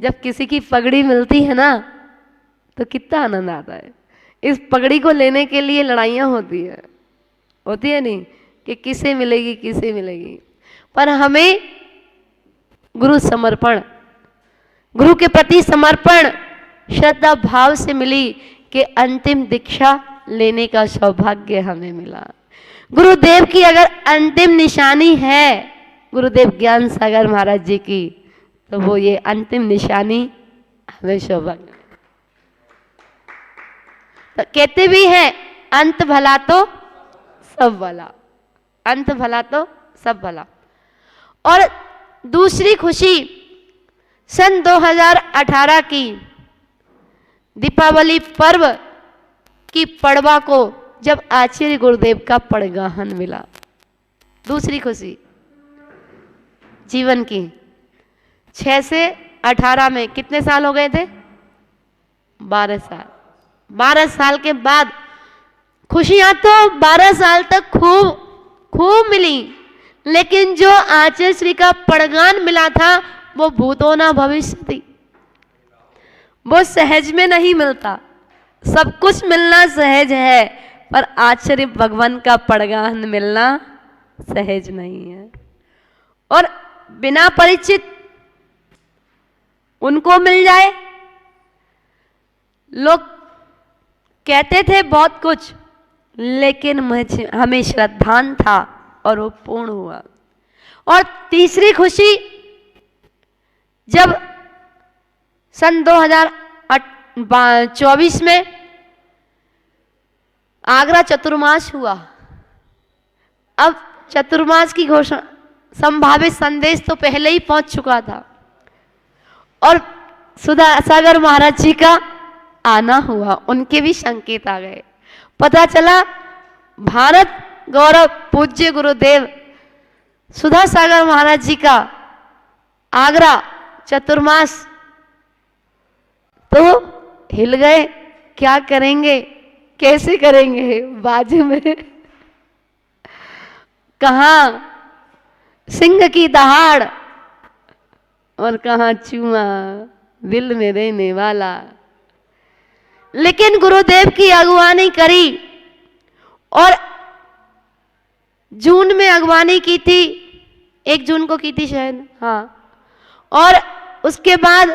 जब किसी की पगड़ी मिलती है ना तो कितना आनंद आता है। इस पगड़ी को लेने के लिए लड़ाइयाँ होती है नहीं कि किसे मिलेगी किसे मिलेगी, पर हमें गुरु समर्पण, गुरु के प्रति समर्पण श्रद्धा भाव से मिली कि अंतिम दीक्षा लेने का सौभाग्य हमें मिला। गुरुदेव की अगर अंतिम निशानी है गुरुदेव ज्ञान सागर महाराज जी की, तो वो ये अंतिम निशानी हमें सौभाग्य। तो कहते भी हैं अंत भला तो सब भला, अंत भला तो सब भला। और दूसरी खुशी सन 2018 की दीपावली पर्व की पड़वा को जब आचार्य गुरुदेव का पड़गाहन मिला। दूसरी खुशी जीवन की 6 से 18 में कितने साल हो गए थे? 12 साल। 12 साल के बाद खुशियां तो 12 साल तक खूब मिली, लेकिन जो आचार्य श्री का पड़गान मिला था वो भूतो न भविष्यति, वो सहज में नहीं मिलता। सब कुछ मिलना सहज है, पर आचार्य भगवान का पड़गान मिलना सहज नहीं है। और बिना परिचित उनको मिल जाए, लोग कहते थे बहुत कुछ, लेकिन हमें श्रद्धान था और वो पूर्ण हुआ। और तीसरी खुशी जब सन 2024 में आगरा चतुर्मास हुआ। अब चतुर्मास की घोषणा, संभावित संदेश तो पहले ही पहुंच चुका था और सुधा सागर महाराज जी का आना हुआ, उनके भी संकेत आ गए। पता चला भारत गौरव पूज्य गुरुदेव सुधा सागर महाराज जी का आगरा चतुर्मास, तो हिल गए। क्या करेंगे, कैसे करेंगे? बाजू में कहां सिंह की दहाड़ और कहां चूहा दिल में रहने वाला। लेकिन गुरुदेव की अगुवानी करी और जून में अगवानी की थी, 1 जून को की थी शायद, हाँ। और उसके बाद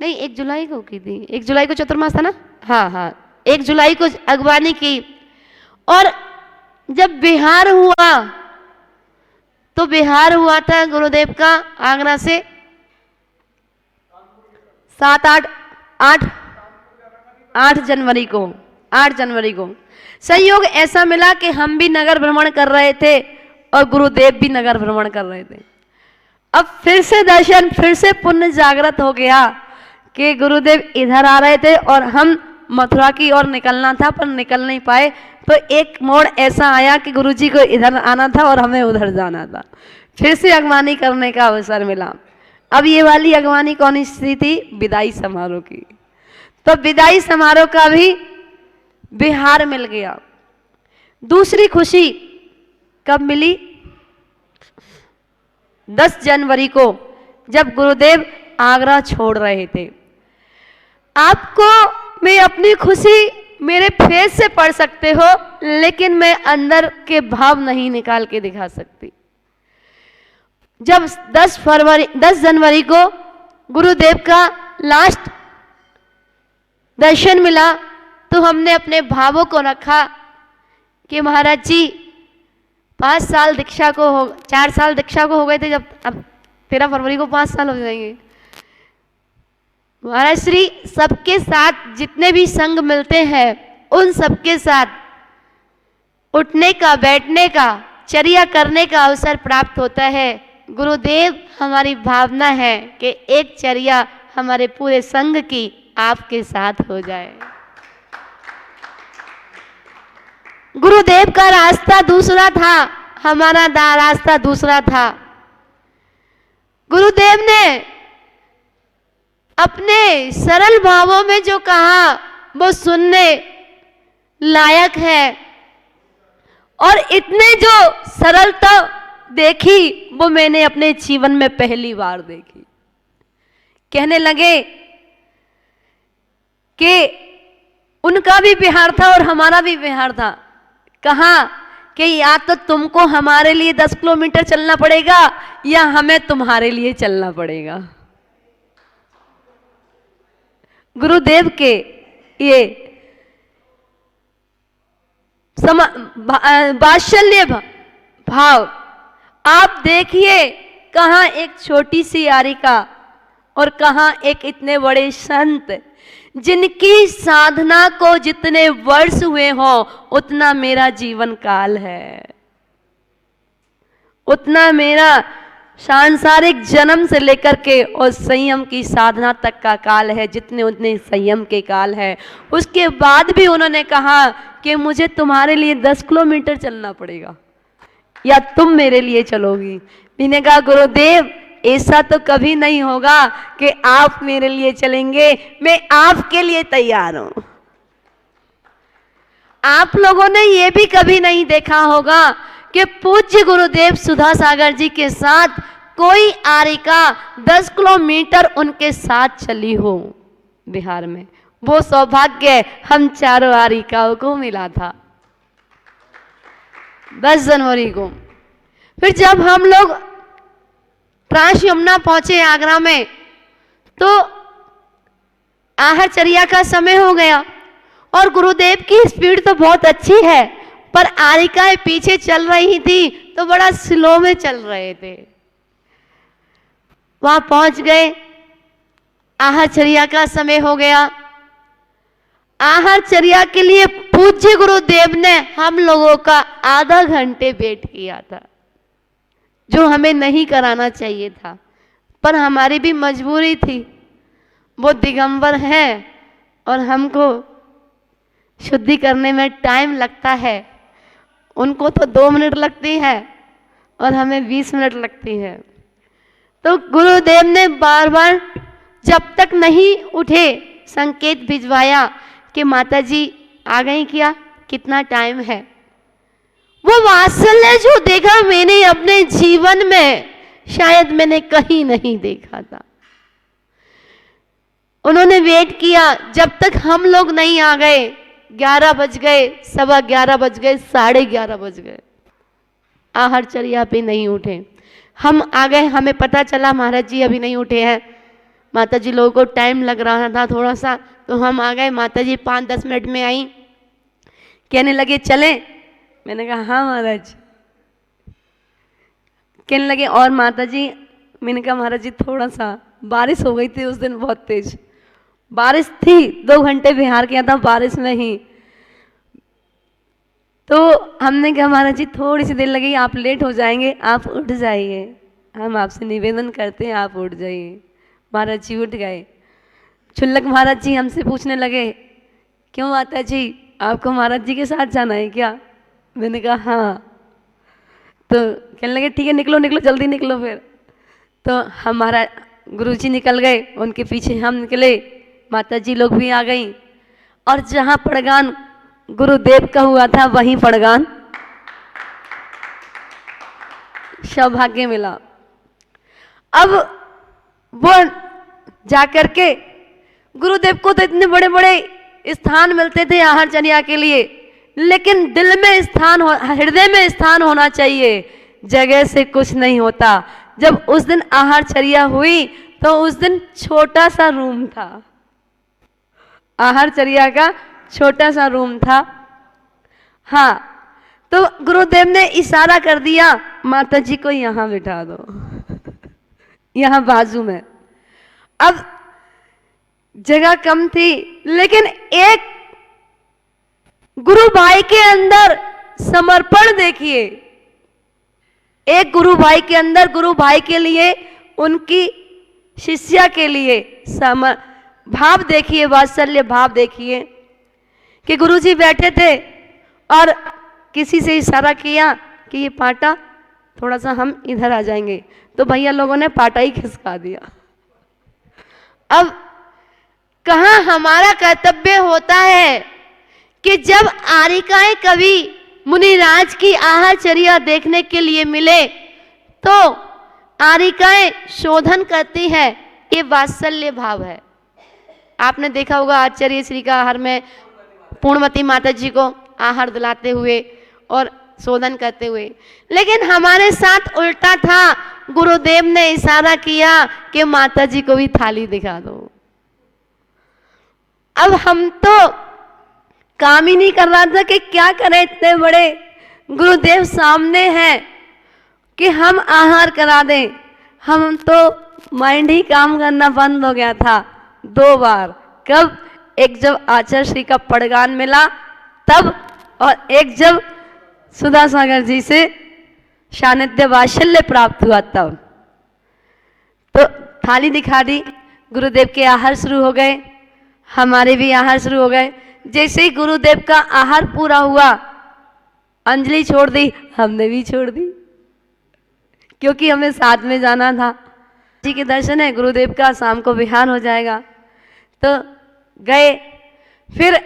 नहीं, 1 जुलाई को की थी, 1 जुलाई को चतुर्मास था ना, हाँ, 1 जुलाई को अगवानी की। और जब बिहार हुआ तो बिहार हुआ था गुरुदेव का आगरा से 8 जनवरी को। 8 जनवरी को संयोग ऐसा मिला कि हम भी नगर भ्रमण कर रहे थे और गुरुदेव भी नगर भ्रमण कर रहे थे। अब फिर से दर्शन, फिर से पुण्य जागृत हो गया कि गुरुदेव इधर आ रहे थे और हम मथुरा की ओर निकलना था, पर निकल नहीं पाए। तो एक मोड़ ऐसा आया कि गुरुजी को इधर आना था और हमें उधर जाना था। फिर से अगवानी करने का अवसर मिला। अब ये वाली अगवानी कौन सी थी? विदाई समारोह की। तो विदाई समारोह का भी बिहार मिल गया। दूसरी खुशी कब मिली? 10 जनवरी को जब गुरुदेव आगरा छोड़ रहे थे। आपको मैं अपनी खुशी मेरे फेस से पढ़ सकते हो, लेकिन मैं अंदर के भाव नहीं निकाल के दिखा सकती। जब 10 जनवरी को गुरुदेव का लास्ट दर्शन मिला तो हमने अपने भावों को रखा कि महाराज जी 4 साल दीक्षा को हो गए थे, जब अब 13 फरवरी को 5 साल हो जाएंगे। महाराज श्री सबके साथ जितने भी संग मिलते हैं उन सबके साथ उठने का, बैठने का, चर्या करने का अवसर प्राप्त होता है। गुरुदेव हमारी भावना है कि एक चर्या हमारे पूरे संघ की आपके साथ हो जाए। गुरुदेव का रास्ता दूसरा था, हमारा रास्ता दूसरा था। गुरुदेव ने अपने सरल भावों में जो कहा वो सुनने लायक है, और इतने जो सरलता देखी वो मैंने अपने जीवन में पहली बार देखी कहने लगे कि उनका भी बिहार था और हमारा भी बिहार था। कहा कि या तो तुमको हमारे लिए 10 किलोमीटर चलना पड़ेगा या हमें तुम्हारे लिए चलना पड़ेगा। गुरुदेव के ये वात्सल्य भाव आप देखिए, कहां एक छोटी सी यारिका और कहां एक इतने बड़े संत, जिनकी साधना को जितने वर्ष हुए हो उतना मेरा जीवन काल है, उतना मेरा सांसारिक जन्म से लेकर के और संयम की साधना तक का काल है, जितने उतने संयम के काल है। उसके बाद भी उन्होंने कहा कि मुझे तुम्हारे लिए 10 किलोमीटर चलना पड़ेगा या तुम मेरे लिए चलोगी। मैंने कहा गुरुदेव ऐसा तो कभी नहीं होगा कि आप मेरे लिए चलेंगे, मैं आपके लिए तैयार हूं। आप लोगों ने ये भी कभी नहीं देखा होगा कि पूज्य गुरुदेव सुधा सागर जी के साथ कोई आरिका 10 किलोमीटर उनके साथ चली हो बिहार में। वो सौभाग्य हम चारों आरिकाओं को मिला था 10 जनवरी को। फिर जब हम लोग ट्रांस यमुना पहुंचे आगरा में, तो आहरचर्या का समय हो गया और गुरुदेव की स्पीड तो बहुत अच्छी है, पर आरिकाएं पीछे चल रही थी तो बड़ा स्लो में चल रहे थे। वहां पहुंच गए, आहरचर्या का समय हो गया। आहरचर्या के लिए पूज्य गुरुदेव ने हम लोगों का आधा घंटे वेट किया था, जो हमें नहीं कराना चाहिए था, पर हमारी भी मजबूरी थी। वो दिगंबर है और हमको शुद्धि करने में टाइम लगता है। उनको तो 2 मिनट लगती है और हमें 20 मिनट लगती है। तो गुरुदेव ने बार बार जब तक नहीं उठे संकेत भिजवाया कि माता जी आ गई क्या, कितना टाइम है। वो वात्सल्य जो देखा मैंने अपने जीवन में शायद मैंने कहीं नहीं देखा था। उन्होंने वेट किया जब तक हम लोग नहीं आ गए। 11 बज गए, 11:15 बज गए, 11:30 बज गए, आहरचर्या पे नहीं उठे। हम आ गए, हमें पता चला महाराज जी अभी नहीं उठे हैं। माता जी लोगों को टाइम लग रहा था थोड़ा सा, तो हम आ गए। माता जी 5-10 मिनट में आई, कहने लगे चले। मैंने कहा हाँ महाराज। कहने लगे और माता जी। मैंने कहा महाराज जी थोड़ा सा बारिश हो गई थी उस दिन, बहुत तेज बारिश थी, 2 घंटे बिहार किया था बारिश में ही। तो हमने कहा महाराज जी थोड़ी सी देर लगेगी, आप लेट हो जाएंगे, आप उठ जाइए, हम आपसे निवेदन करते हैं आप उठ जाइए। महाराज जी उठ गए। क्षुल्लक महाराज जी हमसे पूछने लगे क्यों माता जी, आपको महाराज जी के साथ जाना है क्या? मैंने कहा हाँ। तो कहने लगे ठीक है निकलो निकलो जल्दी निकलो। फिर तो हमारा गुरुजी निकल गए, उनके पीछे हम निकले, माता जी लोग भी आ गई। और जहाँ पड़गान गुरुदेव का हुआ था वहीं पड़गान सौभाग्य मिला। अब वो जाकर के गुरुदेव को तो इतने बड़े बड़े स्थान मिलते थे आहरचर्या के लिए, लेकिन दिल में स्थान हृदय में स्थान होना चाहिए, जगह से कुछ नहीं होता। जब उस दिन आहरचर्या हुई तो उस दिन छोटा सा रूम था, आहरचर्या का छोटा सा रूम था। हाँ, तो गुरुदेव ने इशारा कर दिया माता जी को यहाँ बिठा दो, यहाँ बाजू में। अब जगह कम थी, लेकिन एक गुरु भाई के अंदर समर्पण देखिए, एक गुरु भाई के अंदर, गुरु भाई के लिए, उनकी शिष्या के लिए भाव देखिए, वात्सल्य भाव देखिए कि गुरुजी बैठे थे और किसी से इशारा किया कि ये पाटा थोड़ा सा हम इधर आ जाएंगे, तो भैया लोगों ने पाटा ही खिसका दिया। अब कहाँ हमारा कर्तव्य होता है कि जब आरिकाएं कभी मुनिराज की आहरचर्या देखने के लिए मिले तो आरिकाएं शोधन करती है, ये वात्सल्य भाव है। आपने देखा होगा आचार्य श्री का आहार में पूर्णमती माता जी को आहार दिलाते हुए और शोधन करते हुए, लेकिन हमारे साथ उल्टा था। गुरुदेव ने इशारा किया कि माता जी को भी थाली दिखा दो। अब हम तो काम ही नहीं कर रहा था कि क्या करें, इतने बड़े गुरुदेव सामने हैं कि हम आहार करा दें। हम तो माइंड ही काम करना बंद हो गया था 2 बार। कब? एक जब आचार्य श्री का पड़गान मिला तब, और एक जब सुधा सागर जी से सानिध्य वात्सल्य प्राप्त हुआ तब। तो थाली दिखा दी, गुरुदेव के आहार शुरू हो गए, हमारे भी आहार शुरू हो गए। जैसे ही गुरुदेव का आहार पूरा हुआ, अंजलि छोड़ दी, हमने भी छोड़ दी, क्योंकि हमें साथ में जाना था। जी के दर्शन है, गुरुदेव का शाम को विहार हो जाएगा। तो गए, फिर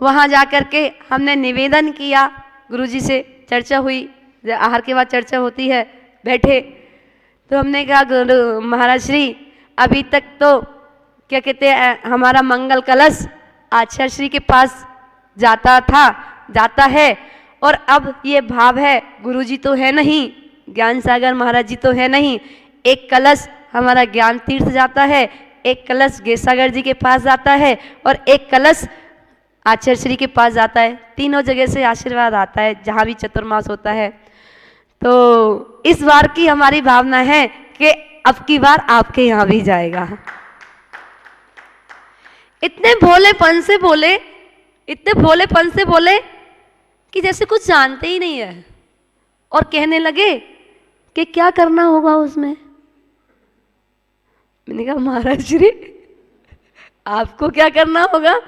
वहाँ जाकर के हमने निवेदन किया, गुरुजी से चर्चा हुई, आहार के बाद चर्चा होती है, बैठे। तो हमने कहा गुरु महाराज श्री, अभी तक तो क्या कहते हैं, हमारा मंगल कलश आचार्य श्री के पास जाता है, और अब ये भाव है, गुरुजी तो है नहीं, ज्ञान सागर महाराज जी तो है नहीं, एक कलश हमारा ज्ञान तीर्थ जाता है, एक कलश गेसागर जी के पास जाता है, और एक कलश आचार्य श्री के पास जाता है। तीनों जगह से आशीर्वाद आता है जहाँ भी चतुर्मास होता है। तो इस बार की हमारी भावना है कि अब की बार आपके यहाँ भी जाएगा। इतने भोलेपन से बोले, इतने भोलेपन से बोले कि जैसे कुछ जानते ही नहीं है, और कहने लगे कि क्या करना होगा उसमें। मैंने कहा महाराज श्री, आपको क्या करना होगा,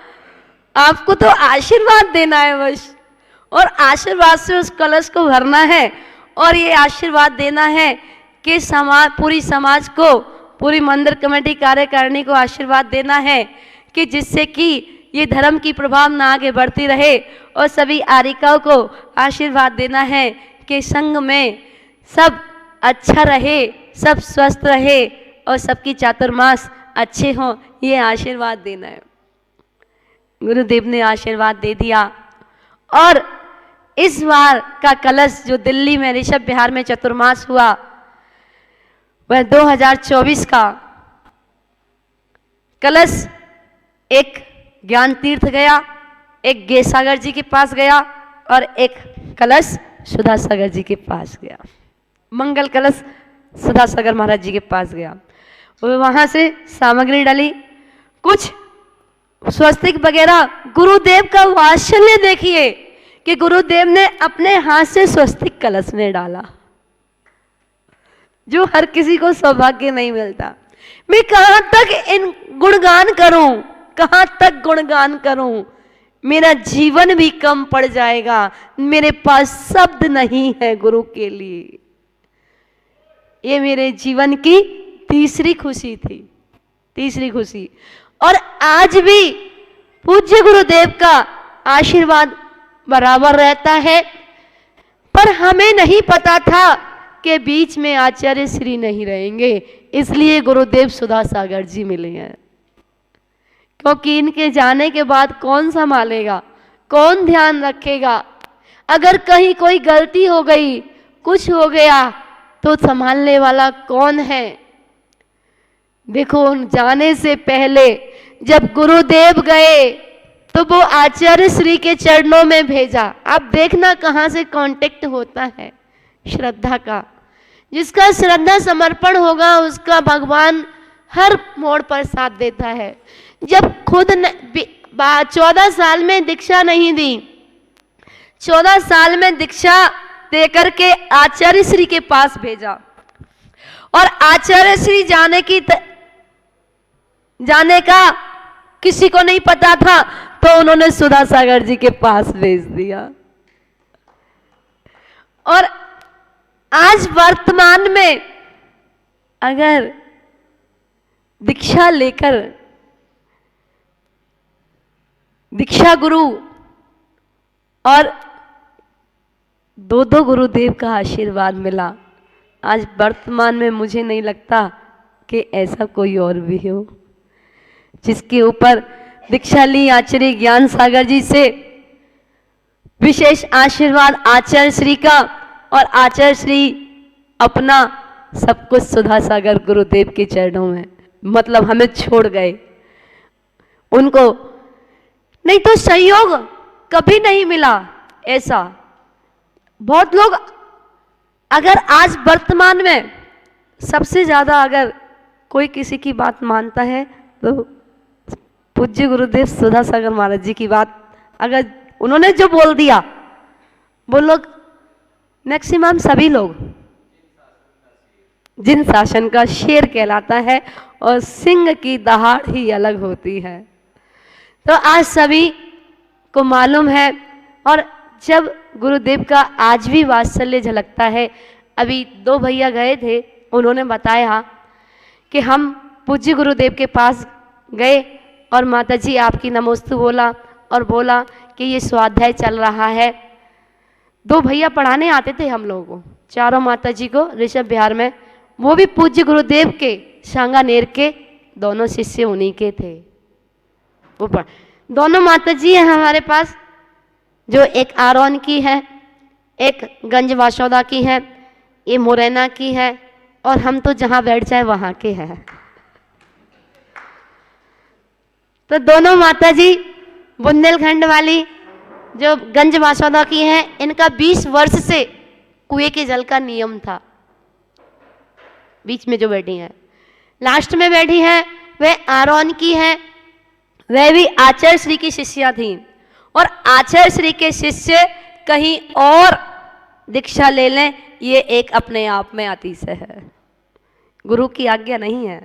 आपको तो आशीर्वाद देना है बस, और आशीर्वाद से उस कलश को भरना है, और ये आशीर्वाद देना है कि समाज, पूरी समाज को, पूरी मंदिर कमेटी कार्यकारिणी को आशीर्वाद देना है कि जिससे कि ये धर्म की प्रभाव ना आगे बढ़ती रहे, और सभी आरिकाओं को आशीर्वाद देना है कि संघ में सब अच्छा रहे, सब स्वस्थ रहे, और सबकी चातुर्मास अच्छे हों, ये आशीर्वाद देना है। गुरुदेव ने आशीर्वाद दे दिया, और इस बार का कलश जो दिल्ली में ऋषभ विहार में चतुर्मास हुआ, वह 2024 का कलश एक ज्ञान तीर्थ गया, एक गेसागर जी के पास गया, और एक कलश सुधा सागर जी के पास गया। मंगल कलश सुधा सागर महाराज जी के पास गया। वहां से सामग्री डाली, कुछ स्वस्तिक वगैरह। गुरुदेव का वात्सल्य देखिए कि गुरुदेव ने अपने हाथ से स्वस्तिक कलश में डाला, जो हर किसी को सौभाग्य नहीं मिलता। मैं कहां तक इन गुणगान करूं, कहां तक गुणगान करूं, मेरा जीवन भी कम पड़ जाएगा, मेरे पास शब्द नहीं है गुरु के लिए। ये मेरे जीवन की तीसरी खुशी थी, तीसरी खुशी। और आज भी पूज्य गुरुदेव का आशीर्वाद बराबर रहता है, पर हमें नहीं पता था कि बीच में आचार्य श्री नहीं रहेंगे, इसलिए गुरुदेव सुधा सागर जी मिले हैं। क्योंकि इनके जाने के बाद कौन संभालेगा, कौन ध्यान रखेगा, अगर कहीं कोई गलती हो गई, कुछ हो गया, तो संभालने वाला कौन है। देखो, जाने से पहले जब गुरुदेव गए तो वो आचार्य श्री के चरणों में भेजा। आप देखना कहाँ से कांटेक्ट होता है श्रद्धा का। जिसका श्रद्धा समर्पण होगा उसका भगवान हर मोड़ पर साथ देता है। जब खुद 14 साल में दीक्षा नहीं दी, 14 साल में दीक्षा देकर के आचार्य श्री के पास भेजा, और आचार्य श्री जाने का किसी को नहीं पता था, तो उन्होंने सुधा सागर जी के पास भेज दिया। और आज वर्तमान में अगर दीक्षा लेकर दीक्षा गुरु और 2 गुरुदेव का आशीर्वाद मिला, आज वर्तमान में मुझे नहीं लगता कि ऐसा कोई और भी हो जिसके ऊपर दीक्षा ली आचार्य ज्ञान सागर जी से विशेष आशीर्वाद आचार्य श्री का, और आचार्य श्री अपना सब कुछ सुधा सागर गुरुदेव के चरणों में, मतलब हमें छोड़ गए उनको, नहीं तो संयोग कभी नहीं मिला ऐसा। बहुत लोग अगर आज वर्तमान में सबसे ज्यादा अगर कोई किसी की बात मानता है तो पूज्य गुरुदेव सुधा सागर महाराज जी की बात, अगर उन्होंने जो बोल दिया वो लोग मैक्सिमम सभी लोग, जिन शासन का शेर कहलाता है और सिंह की दहाड़ ही अलग होती है। तो आज सभी को मालूम है, और जब गुरुदेव का आज भी वात्सल्य झलकता है। अभी 2 भैया गए थे, उन्होंने बताया कि हम पूज्य गुरुदेव के पास गए और माता जी आपकी नमोस्तु बोला और बोला कि ये स्वाध्याय चल रहा है। 2 भैया पढ़ाने आते थे हम लोगों को, चारों माता जी को ऋषभ विहार में, वो भी पूज्य गुरुदेव के सांगानेर के, दोनों शिष्य उन्हीं के थे। वो पढ़, दोनों माता जी हैं हमारे पास, जो एक आरोन की है, एक गंज वासौदा की है, ये मुरैना की है, और हम तो जहां बैठ जाए वहां के हैं। तो दोनों माता जी बुंदेलखंड वाली जो गंज वासौदा की हैं, इनका 20 वर्ष से कुएं के जल का नियम था। बीच में जो बैठी हैं, लास्ट में बैठी हैं, वह आरोन की हैं, वह भी आचार्य श्री की शिष्या थी, और आचार्य श्री के शिष्य कहीं और दीक्षा ले लें, ये एक अपने आप में अतिशय है, गुरु की आज्ञा नहीं है।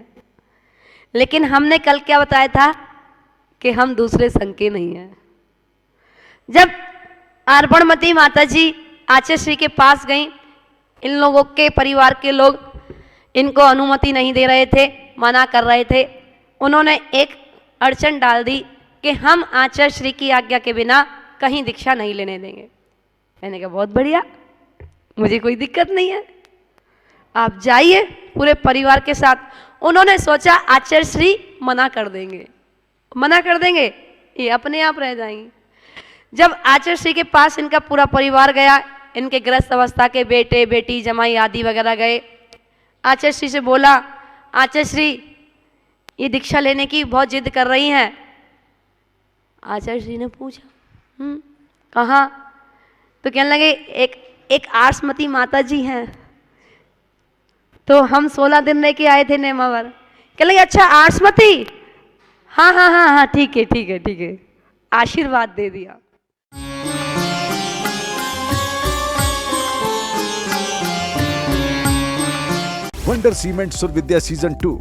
लेकिन हमने कल क्या बताया था कि हम दूसरे संघ के नहीं हैं। जब अर्पणमती माता जी आचार्य श्री के पास गईं, इन लोगों के परिवार के लोग इनको अनुमति नहीं दे रहे थे, मना कर रहे थे। उन्होंने एक अड़चन डाल दी कि हम आचार्य श्री की आज्ञा के बिना कहीं दीक्षा नहीं लेने देंगे। मैंने कहा बहुत बढ़िया, मुझे कोई दिक्कत नहीं है, आप जाइए पूरे परिवार के साथ। उन्होंने सोचा आचार्य श्री मना कर देंगे, ये अपने आप रह जाएंगे। जब आचार्य श्री के पास इनका पूरा परिवार गया, इनके गृहस्थ अवस्था के बेटे बेटी जमाई आदि वगैरह गए, आचार्य श्री से बोला, आचार्य श्री ये दीक्षा लेने की बहुत जिद कर रही हैं। आचार्य श्री ने पूछा कहाँ? तो कहने लगे एक आसमती माता जी हैं, तो हम 16 दिन रह के आए थे नेमावर। कहने लगे अच्छा आसमती, हाँ ठीक है, आशीर्वाद दे दिया। Wonder cement सुरविद्या season 2